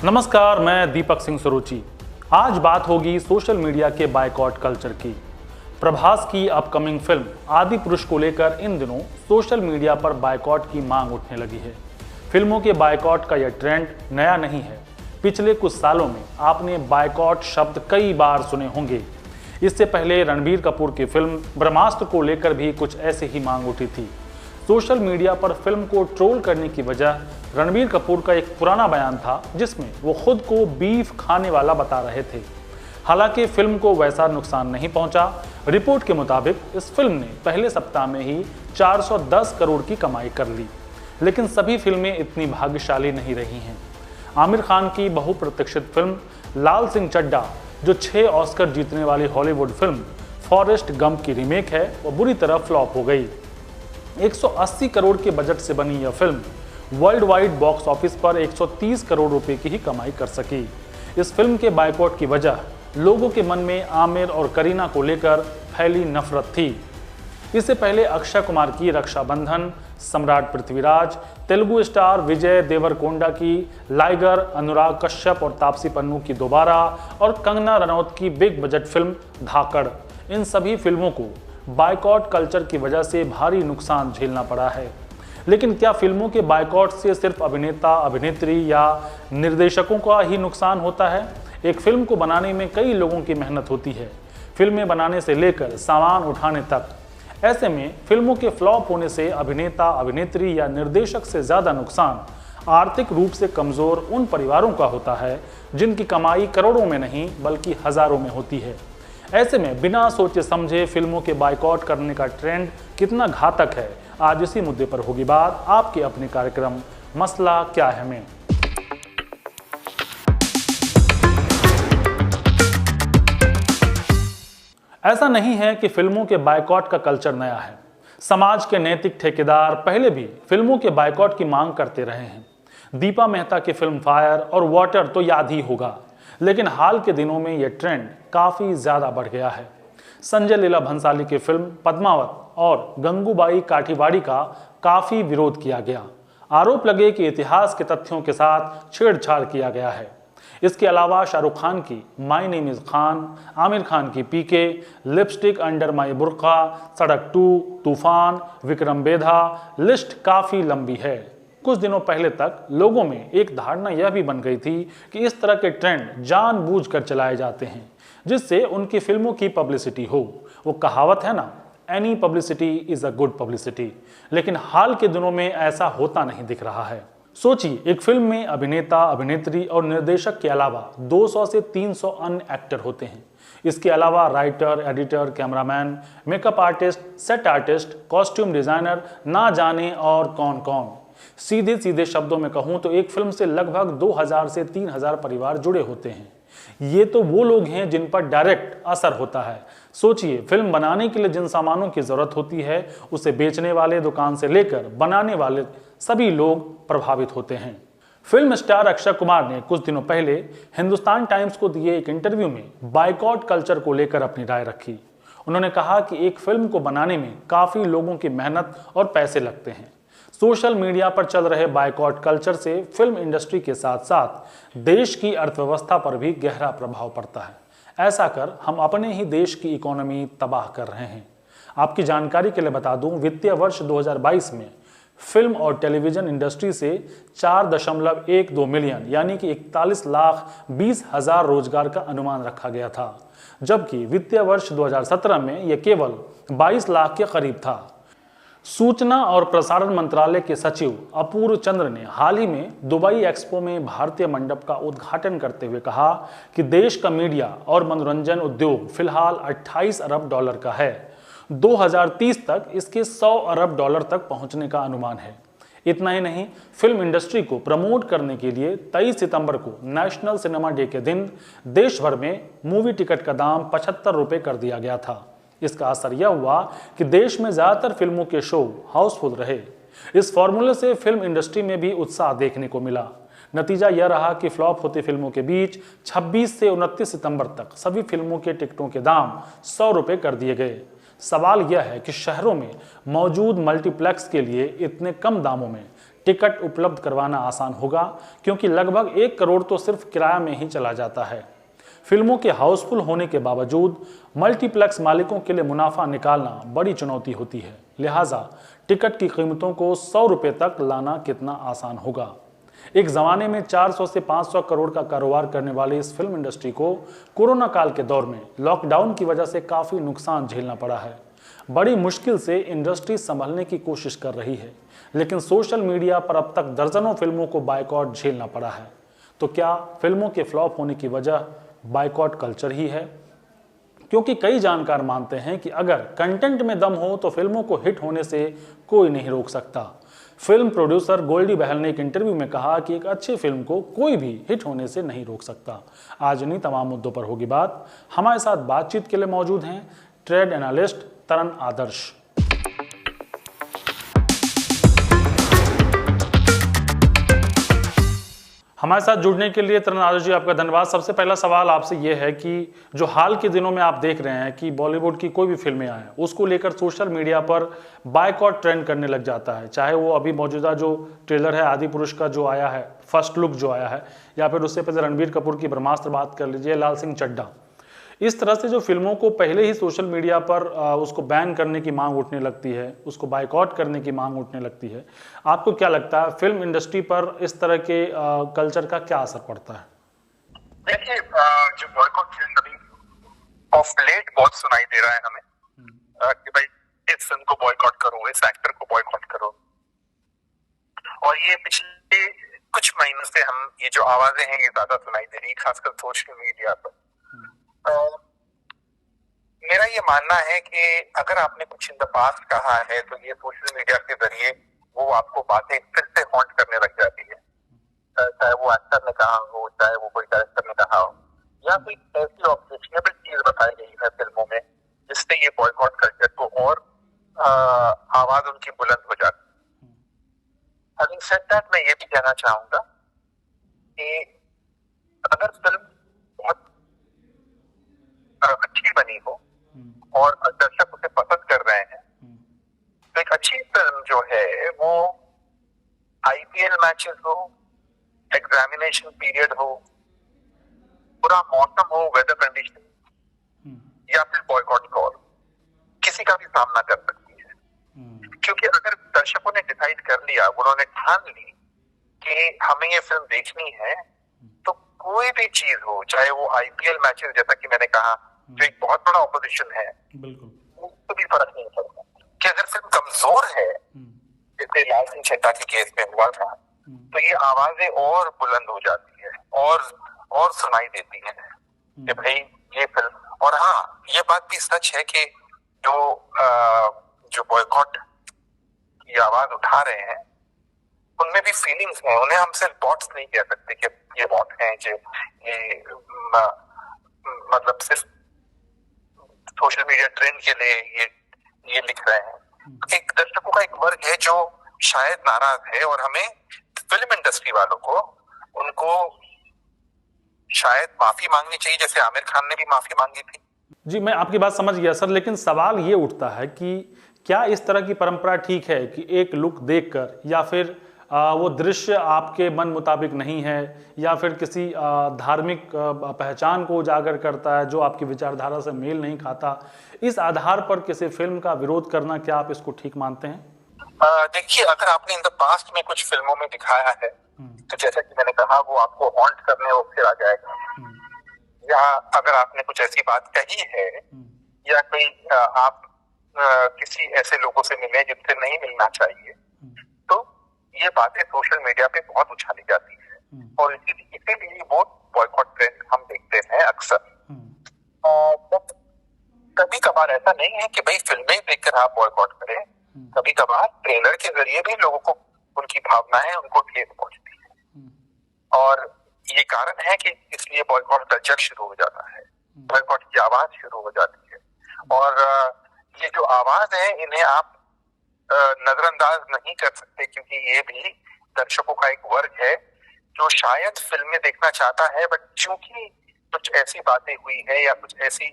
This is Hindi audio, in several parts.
नमस्कार, मैं दीपक सिंह सरोची। आज बात होगी सोशल मीडिया के बायकॉट कल्चर की। प्रभास की अपकमिंग फिल्म आदि पुरुष को लेकर इन दिनों सोशल मीडिया पर बायकॉट की मांग उठने लगी है। फिल्मों के बायकॉट का यह ट्रेंड नया नहीं है। पिछले कुछ सालों में आपने बायकॉट शब्द कई बार सुने होंगे। इससे पहले रणबीर कपूर की फिल्म ब्रह्मास्त्र को लेकर भी कुछ ऐसे ही मांग उठी थी। सोशल मीडिया पर फिल्म को ट्रोल करने की वजह रणबीर कपूर का एक पुराना बयान था, जिसमें वो खुद को बीफ खाने वाला बता रहे थे। हालांकि फिल्म को वैसा नुकसान नहीं पहुंचा। रिपोर्ट के मुताबिक इस फिल्म ने पहले सप्ताह में ही 410 करोड़ की कमाई कर ली। लेकिन सभी फिल्में इतनी भाग्यशाली नहीं रही हैं। आमिर खान की बहुप्रतीक्षित फिल्म लाल सिंह चड्ढा, जो 6 ऑस्कर जीतने वाली हॉलीवुड फिल्म फॉरेस्ट गंप की रीमेक है, वो बुरी तरह फ्लॉप हो गई। 180 करोड़ के बजट से बनी यह film world wide box office पर 130 करोड़ रुपए की ही कमाई कर सकी। इस फिल्म के बायकॉट की वजह लोगों के मन में आमिर और करीना को लेकर फैली नफरत थी। इससे पहले अक्षय कुमार की रक्षाबंधन, सम्राट पृथ्वीराज, तेलुगु स्टार विजय देवरकोंडा की लाइगर, अनुराग कश्यप और तापसी पन्नू की दोबारा और कंगना रनौत की बिग बजट फिल्म धाकड़, इन सभी फिल्मों को बायकॉट कल्चर की वजह से भारी नुकसान झेलना पड़ा है। लेकिन क्या फिल्मों के बायकॉट से सिर्फ अभिनेता, अभिनेत्री या निर्देशकों का ही नुकसान होता है? एक फिल्म को बनाने में कई लोगों की मेहनत होती है, फिल्में बनाने से लेकर सामान उठाने तक। ऐसे में फिल्मों के फ्लॉप होने से अभिनेता, अभिनेत्री या निर्देशक से ज्यादा नुकसान आर्थिक रूप से कमजोर उन परिवारों का होता है जिनकी कमाई करोड़ों में नहीं बल्कि हजारों में होती है। ऐसे में बिना सोचे समझे फिल्मों के बायकॉट करने का ट्रेंड कितना घातक है, आज इसी मुद्दे पर होगी बात आपके अपने कार्यक्रम मसला क्या है में। ऐसा नहीं है कि फिल्मों के बायकॉट का कल्चर नया है। समाज के नैतिक ठेकेदार पहले भी फिल्मों के बायकॉट की मांग करते रहे हैं। दीपा मेहता की फिल्म फायर और वाटर तो याद ही होगा, लेकिन हाल के दिनों में यह ट्रेंड काफी ज्यादा बढ़ गया है। संजय लीला भंसाली की फिल्म पद्मावत और गंगूबाई काठीवाड़ी का काफी विरोध किया गया। आरोप लगे कि इतिहास के तथ्यों के साथ छेड़छाड़ किया गया है। इसके अलावा शाहरुख खान की my name is Khan, Aamir Khan की पीके, लिपस्टिक अंडर माई बुर्का, सड़क 2, तूफान, विक्रम बेधा, लिस्ट काफी लंबी है। कुछ दिनों पहले तक लोगों में एक धारणा यह भी बन गई थी कि इस तरह के ट्रेंड जानबूझकर चलाए जाते हैं जिससे उनकी फिल्मों की पब्लिसिटी हो। वो कहावत है ना, any publicity is a good publicity. लेकिन हाल के दिनों में ऐसा होता नहीं दिख रहा है। सोचिए, एक फिल्म में अभिनेता, अभिनेत्री और निर्देशक के अलावा 200 से 300 अन्य एक्टर होते हैं। इसके अलावा writer, editor, cameraman, makeup artist, set artist, costume designer, ना जाने और कौन कौन। सीधे सीधे शब्दों में कहूं तो एक फिल्म से लगभग 2000 से 3000 परिवार जुड़े होते हैं। ये तो वो लोग हैं जिन पर डायरेक्ट असर होता है। सोचिए, फिल्म बनाने के लिए जिन सामानों की जरूरत होती है, उसे बेचने वाले दुकान से लेकर बनाने वाले सभी लोग प्रभावित होते हैं। फिल्म स्टार अक्षय कुमार ने कुछ दिनों पहले हिंदुस्तान टाइम्स को दिए एक इंटरव्यू में बायकॉट कल्चर को लेकर अपनी राय रखी। उन्होंने कहा कि एक फिल्म को बनाने में काफी लोगों की मेहनत और पैसे लगते हैं। सोशल मीडिया पर चल रहे बायकॉट कल्चर से फिल्म इंडस्ट्री के साथ साथ देश की अर्थव्यवस्था पर भी गहरा प्रभाव पड़ता है। ऐसा कर हम अपने ही देश की इकोनॉमी तबाह कर रहे हैं। आपकी जानकारी के लिए बता दूं, वित्तीय वर्ष 2022 में फिल्म और टेलीविजन इंडस्ट्री से 4.12 मिलियन यानी कि 41,20,000 रोजगार का अनुमान रखा गया था, जबकि वित्तीय वर्ष 2017 में यह केवल 22 लाख के करीब था। सूचना और प्रसारण मंत्रालय के सचिव अपूर्व चंद्र ने हाल ही में दुबई एक्सपो में भारतीय मंडप का उद्घाटन करते हुए कहा कि देश का मीडिया और मनोरंजन उद्योग फिलहाल 28 अरब डॉलर का है। 2030 तक इसके 100 अरब डॉलर तक पहुंचने का अनुमान है। इतना ही नहीं, फिल्म इंडस्ट्री को प्रमोट करने के लिए 23 सितंबर को नेशनल सिनेमा डे के दिन देश भर में मूवी टिकट का दाम 75 रुपए कर दिया गया था। इसका असर यह हुआ कि देश में ज्यादातर फिल्मों के शो हाउसफुल रहे। इस फॉर्मूले से फिल्म इंडस्ट्री में भी उत्साह देखने को मिला। नतीजा यह रहा कि फ्लॉप होती फिल्मों के बीच 26 से 29 सितंबर तक सभी फिल्मों के टिकटों के दाम 100 रुपए कर दिए गए। सवाल यह है कि शहरों में मौजूद मल्टीप्लेक्स के लिए इतने कम दामों में टिकट उपलब्ध करवाना आसान होगा, क्योंकि लगभग 1 करोड़ तो सिर्फ किराया में ही चला जाता है। फिल्मों के हाउसफुल होने के बावजूद मल्टीप्लेक्स मालिकों के लिए मुनाफा निकालना बड़ी चुनौती होती है। लिहाजा टिकट की कीमतों को 100 रुपये तक लाना कितना आसान होगा। एक जमाने में 400 से 500 करोड़ का कारोबार करने वाली इस फिल्म इंडस्ट्री को कोरोना काल के दौर में लॉकडाउन की वजह से काफी नुकसान झेलना पड़ा है। बड़ी मुश्किल से इंडस्ट्री संभलने की कोशिश कर रही है, लेकिन सोशल मीडिया पर अब तक दर्जनों फिल्मों को बायकॉट झेलना पड़ा है। तो क्या फिल्मों के फ्लॉप होने की वजह बायकॉट कल्चर ही है? क्योंकि कई जानकार मानते हैं कि अगर कंटेंट में दम हो तो फिल्मों को हिट होने से कोई नहीं रोक सकता। फिल्म प्रोड्यूसर गोल्डी बहल ने एक इंटरव्यू में कहा कि एक अच्छी फिल्म को कोई भी हिट होने से नहीं रोक सकता। आज इन्हीं तमाम मुद्दों पर होगी बात। हमारे साथ बातचीत के लिए मौजूद हैं ट्रेड एनालिस्ट तरन आदर्श। हमारे साथ जुड़ने के लिए तरन आदर्श जी आपका धन्यवाद। सबसे पहला सवाल आपसे ये है कि जो हाल के दिनों में आप देख रहे हैं कि बॉलीवुड की कोई भी फिल्में आए उसको लेकर सोशल मीडिया पर बायकॉट ट्रेंड करने लग जाता है, चाहे वो अभी मौजूदा जो ट्रेलर है आदि पुरुष का जो आया है, फर्स्ट लुक जो आया है, या फिर उससे पहले रणबीर कपूर की ब्रह्मास्त्र बात कर लीजिए, लाल सिंह चड्ढा। इस तरह से जो फिल्मों को पहले ही सोशल मीडिया पर उसको बैन करने की मांग उठने लगती है, उसको बायकॉट करने की मांग उठने लगती है, आपको क्या लगता है फिल्म इंडस्ट्री पर इस तरह के कल्चर का क्या असर पड़ता है? देखिए, जो बॉयकॉट ट्रेंड अभी ऑफ लेट बहुत सुनाई दे रहा है हमें कि भाई इस फिल्म को बॉयकॉट करो, इस एक्टर को बॉयकॉट करो, और ये पिछले कुछ महीनों से हम ये जो आवाजें हैं ये ज्यादा सुनाई दे रही है, खासकर सोशल मीडिया पर। मेरा ये मानना है कि अगर आपने कुछ इन द पास्ट कहा है तो ये सोशल मीडिया के जरिए वो आपको बातें फिर से हॉन्ट करने लग जाती है, चाहे वो एक्टर ने कहा हो, चाहे वो कोई डायरेक्टर ने कहा हो, या कोई ऐसी ऑब्जेक्शनेबल चीज बताई गई है फिल्मों में जिससे ये बॉयकॉट कल्चर को और आवाज उनकी बुलंद हो जाती है। हैविंग सेड दैट, मैं ये भी कहना चाहूंगा कि अगर फिल्म बहुत अच्छी बनी हो और दर्शक उसे पसंद कर रहे हैं तो एक अच्छी फिल्म जो है वो आईपीएल मैचेस हो, एग्जामिनेशन पीरियड हो, पूरा मौसम हो, वेदर कंडीशन, या फिर बॉयकॉट कॉल, किसी का भी सामना कर सकती है। क्योंकि अगर दर्शकों ने डिसाइड कर लिया, उन्होंने ठान ली कि हमें ये फिल्म देखनी है, तो कोई भी चीज हो, चाहे वो आईपीएल मैचेस जैसा कि मैंने कहा जो एक बहुत बड़ा ऑपोजिशन है, बिल्कुल उसको भी फर्क नहीं पड़ता। कि अगर फिल्म कमजोर है, जैसे लाल सिंह चड्ढा के केस में हुआ था, तो ये आवाजें और बुलंद हो जाती है और सुनाई देती है कि भाई ये फिल्म। और हाँ, ये बात भी सच है कि जो बॉयकॉट की आवाज उठा रहे हैं उनमें भी फीलिंग्स हैं, उन्हें हम सिर्फ बॉट्स नहीं कह सकते कि ये बॉट हैं जो ये मतलब सिर्फ सोशल मीडिया ट्रेंड के लिए ये लिख रहे हैं। एक दर्शकों का एक वर्ग है जो शायद नाराज है, और हमें फिल्म इंडस्ट्री वालों को उनको शायद माफी मांगनी चाहिए, जैसे आमिर खान ने भी माफी मांगी थी। जी, मैं आपकी बात समझ गया सर, लेकिन सवाल ये उठता है कि क्या इस तरह की परंपरा ठीक है कि एक लुक देखकर या फिर वो दृश्य आपके मन मुताबिक नहीं है या फिर किसी धार्मिक पहचान को उजागर करता है जो आपकी विचारधारा से मेल नहीं खाता, इस आधार पर किसी फिल्म का विरोध करना, क्या आप इसको ठीक मानते हैं? देखिए, अगर आपने इन द पास्ट में कुछ फिल्मों में दिखाया है तो जैसा कि मैंने कहा वो आपको हॉन्ट करने वो फिर आ जाएगा, या अगर आपने कुछ ऐसी बात कही है या कोई आप किसी ऐसे लोगों से मिले जिनसे नहीं मिलना चाहिए, तो ये बातें सोशल मीडिया पे बहुत उछाली जाती है, और इसीलिए वो बॉयकॉट ट्रेंड हम देखते हैं अक्सर। कभी कभार ऐसा नहीं है कि भाई फिल्में देखकर आप बॉयकॉट करें, कभी कभार ट्रेलर के जरिए भी लोगों को उनकी भावनाएं उनको ठेस पहुंचती है, और ये कारण है कि इसलिए बॉयकॉट कल्चर शुरू हो जाता है, बॉयकॉट की आवाज शुरू हो जाती है। और ये जो आवाज है इन्हें आप नजरअंदाज नहीं कर सकते, क्योंकि ये भी दर्शकों का एक वर्ग है जो शायद फिल्में देखना चाहता है, बट चूंकि कुछ ऐसी बातें हुई है या कुछ ऐसी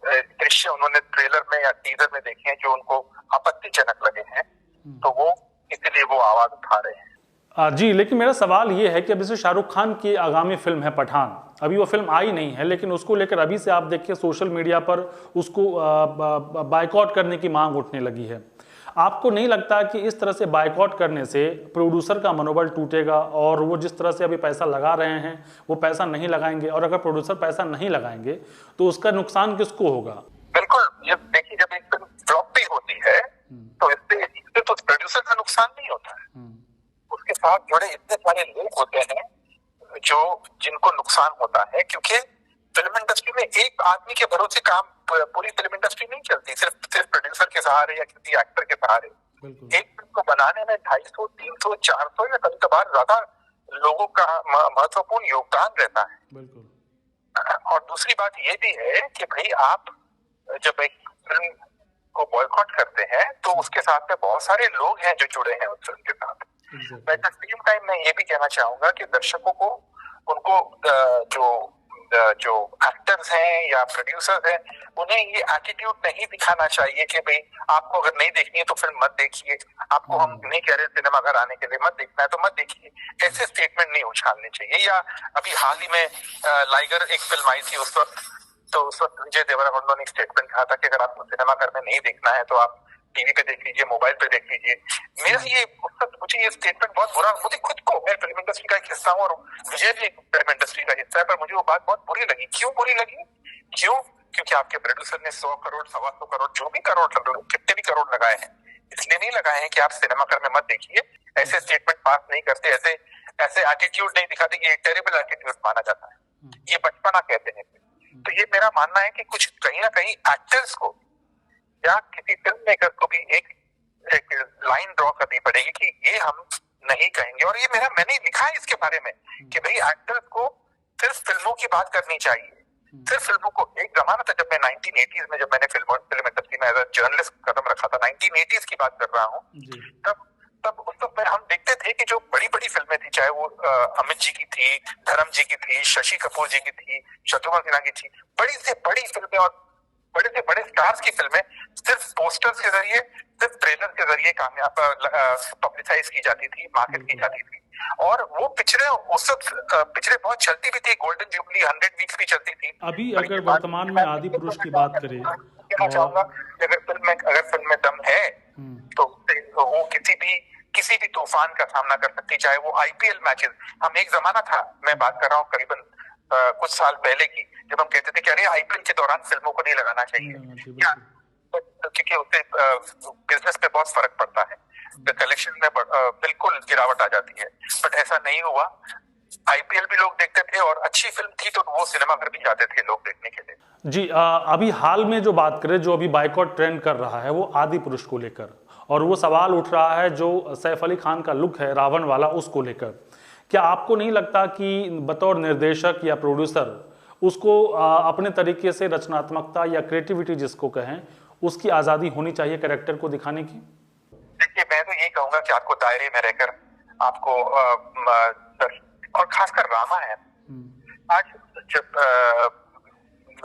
दृश्य उन्होंने ट्रेलर में या टीजर में देखे हैं जो उनको आपत्तिजनक लगे हैं, तो वो इसलिए वो आवाज उठा रहे हैं। जी, लेकिन मेरा सवाल ये है कि अब जैसे शाहरुख खान की आगामी फिल्म है पठान, अभी वो फिल्म आई नहीं है, लेकिन उसको लेकर अभी से आप देखिए सोशल मीडिया पर उसको बायकॉट करने की मांग उठने लगी है। आपको नहीं लगता कि इस तरह से बायकॉट करने से प्रोड्यूसर का मनोबल टूटेगा और वो जिस तरह से अभी पैसा लगा रहे हैं वो पैसा नहीं लगाएंगे, और अगर प्रोड्यूसर पैसा नहीं लगाएंगे तो उसका नुकसान किसको होगा? बिल्कुल, जब देखिए जब एक फिल्म फ्लॉप भी होती है तो इससे तो प्रोड्यूसर का नुकसान नहीं होता है, उसके साथ जुड़े इतने सारे लोग होते हैं जो जिनको नुकसान होता है, क्योंकि फिल्म इंडस्ट्री में एक आदमी के भरोसे काम पूरी फिल्म इंडस्ट्री नहीं चलती, सिर्फ प्रोड्यूसर के सहारे या किसी एक्टर के सहारे। एक फिल्म को बनाने में 250, 300, 400 या कभी कभार ज्यादा लोगों का महत्वपूर्ण योगदान रहता है। और दूसरी बात ये भी है कि भाई आप जब एक फिल्म को बॉयकॉट करते हैं तो उसके साथ में बहुत सारे लोग हैं जो जुड़े हैं उस फिल्म के साथ। एट द सेम टाइम मैं ये भी कहना चाहूंगा कि दर्शकों को उनको जो एक्टर्स हैं या प्रोड्यूसर्स हैं उन्हें ये एटीट्यूड नहीं दिखाना चाहिए कि भाई आपको अगर नहीं देखनी है तो फिल्म मत देखिए, आपको हम नहीं कह रहे सिनेमा घर आने के लिए मत देखना है तो मत देखिए, ऐसे स्टेटमेंट नहीं उछालने चाहिए। या अभी हाल ही में लाइगर एक फिल्म आई थी, उस वक्त विजय देवरकोंडा ने एक स्टेटमेंट कहा था कि अगर आपको सिनेमा घर में नहीं देखना है तो आप टीवी पे देख लीजिए, मोबाइल पे देख लीजिए। मुझे ये स्टेटमेंट बहुत बुरा, मुझे खुद को, मैं फिल्म इंडस्ट्री का एक हिस्सा हूँ और विजय भी फिल्म इंडस्ट्री का हिस्सा है, पर मुझे वो बात बहुत बुरी लगी। क्यों बुरी लगी? क्योंकि आपके प्रोड्यूसर ने 100 करोड़ 125 करोड़ जो भी करोड़ कितने भी करोड़ लगाए हैं, इसलिए नहीं लगाए हैं कि आप सिनेमा घर में मत देखिए, ऐसे स्टेटमेंट पास नहीं करते, ऐसे एटीट्यूड नहीं दिखाते, ये टेरिबल एटीट्यूड माना जाता है, ये बचपना कहते हैं। तो ये मेरा मानना है कि कुछ कहीं ना कहीं एक्टर्स को या किसी फिल्म मेकर को भी एक लाइन ड्रॉ करनी पड़ेगी कि ये हम नहीं कहेंगे। और ये मैंने लिखा है इसके बारे में कि भाई एक्टर्स को सिर्फ फिल्मों की बात करनी चाहिए, सिर्फ फिल्मों को। एक जमाना था जब मैं 1980s में, जब मैंने फिल्म इंडस्ट्री में एज अ जर्नलिस्ट कदम रखा था, 1980s की बात कर रहा हूँ, तब उस वक्त हम देखते थे कि जो बड़ी बड़ी फिल्में थी, चाहे वो अमित जी की थी, धर्म जी की थी, शशि कपूर जी की थी, शत्रुघ्न सिन्हा की थी, बड़ी से बड़ी फिल्में और बड़े से बड़े स्टार्स की फिल्में सिर्फ पोस्टर्स के जरिए, सिर्फ ट्रेलर के जरिए कामयाब पब्लिसाइज की जाती थी, मार्केट की जाती थी। और वो पिक्चरें बहुत चलती भी थी, गोल्डन जुबली 100 वीक्स भी चलती थी। अभी अगर वर्तमान में आदि पुरुष की बात करें, कहना चाहूंगा अगर फिल्म में दम है तो वो किसी भी तूफान का सामना कर सकती, चाहे वो आईपीएल मैचेस। हम एक जमाना था, मैं बात कर रहा हूँ करीबन कुछ साल पहले की, जब हम कहते थे कि अरे आईपीएल के दौरान फिल्मों को नहीं लगाना चाहिए, क्या क्योंकि उससे बिजनेस पे बहुत फर्क पड़ता है, कलेक्शन में बिल्कुल गिरावट आ जाती है। बट ऐसा नहीं हुआ, आईपीएल भी लोग देखते थे और अच्छी फिल्म थी तो वो सिनेमा घर भी जाते थे लोग देखने के लिए। जी, अभी हाल में जो बात करें, जो अभी बायकॉट ट्रेंड कर रहा है वो आदि पुरुष को लेकर, और वो सवाल उठ रहा है जो सैफ अली खान का लुक है रावण वाला, उसको लेकर। क्या आपको नहीं लगता कि बतौर निर्देशक या प्रोड्यूसर उसको अपने तरीके से रचनात्मकता या क्रिएटिविटी जिसको कहें, उसकी आज़ादी होनी चाहिए कैरेक्टर को दिखाने की? देखिए, मैं तो यही कहूंगा कि आपको दायरे में रहकर आपको और खासकर रामायण, आज जब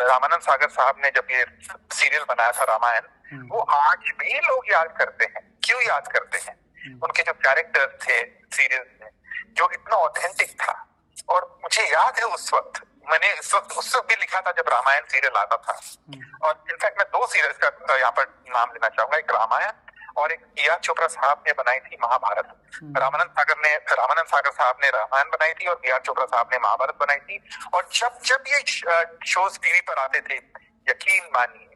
रामानंद सागर साहब ने जब ये सीरियल बनाया था रामायण, वो आज भी लोग याद करते हैं। क्यों याद करते हैं? उनके जो कैरेक्टर थे सीरियल में, जो इतना ऑथेंटिक था। और मुझे याद है उस वक्त मैंने उस वक्त भी लिखा था जब रामायण सीरियल आता था। और इनफैक्ट मैं 2 सीरियल्स का यहाँ पर नाम लेना चाहूंगा, एक रामायण और एक बी.आर. चोपड़ा साहब ने बनाई थी महाभारत। रामानंद सागर साहब ने रामायण बनाई थी और बी.आर. चोपड़ा साहब ने महाभारत बनाई थी। और जब ये शोज टीवी पर आते थे, यकीन मानिए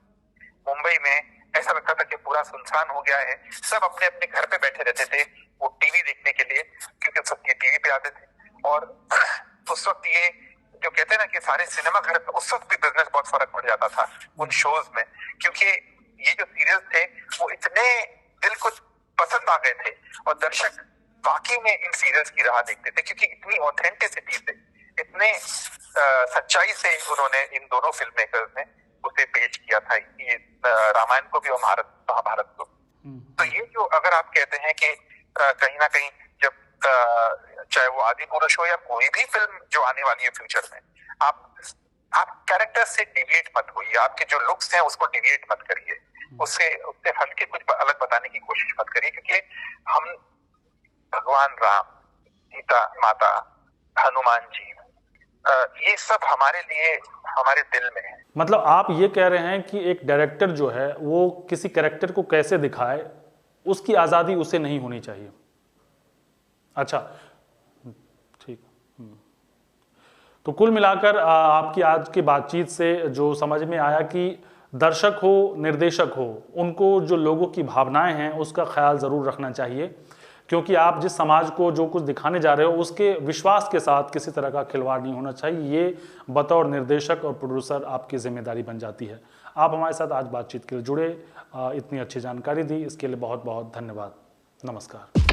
मुंबई में ऐसा लगता था कि पूरा सुनसान हो गया है, सब अपने अपने घर पे बैठे रहते थे वो टीवी देखने के लिए, क्योंकि सब ये टीवी पे आते थे। और उस वक्त ये जो कहते हैं ना कि सारे सिनेमा घर, उस वक्त भी बिजनेस बहुत फर्क पड़ जाता था उन शोज में, क्योंकि ये जो सीरियल्स थे वो इतने दिल को पसंद आ गए थे और दर्शक वाकई में इन सीरियल्स की राह देखते थे, क्योंकि इतनी ऑथेंटिसिटी से, इतने सच्चाई से उन्होंने, इन दोनों फिल्म मेकर्स ने उसे पेश किया था, ये रामायण को भी और महाभारत को। तो ये जो अगर आप कहते हैं कि कहीं ना कहीं जब चाहे वो आदि पुरुष हो या कोई भी फिल्म जो आने वाली है फ्यूचर में, आप कैरेक्टर से डिविएट मत होइए, आपके जो लुक्स हैं उसको डिविएट मत करिए, उससे हटके कुछ अलग बताने की कोशिश मत करिए, क्योंकि हम भगवान राम सीता माता, हनुमान जी, ये सब हमारे लिए हमारे दिल में है। मतलब आप ये कह रहे हैं कि एक डायरेक्टर जो है वो किसी कैरेक्टर को कैसे दिखाए, उसकी आज़ादी उसे नहीं होनी चाहिए। अच्छा, ठीक। तो कुल मिलाकर आपकी आज की बातचीत से जो समझ में आया कि दर्शक हो, निर्देशक हो, उनको जो लोगों की भावनाएं हैं उसका ख्याल ज़रूर रखना चाहिए, क्योंकि आप जिस समाज को जो कुछ दिखाने जा रहे हो उसके विश्वास के साथ किसी तरह का खिलवाड़ नहीं होना चाहिए। ये बतौर निर्देशक और प्रोड्यूसर आपकी जिम्मेदारी बन जाती है। आप हमारे साथ आज बातचीत के लिए जुड़े, इतनी अच्छी जानकारी दी, इसके लिए बहुत बहुत धन्यवाद। नमस्कार।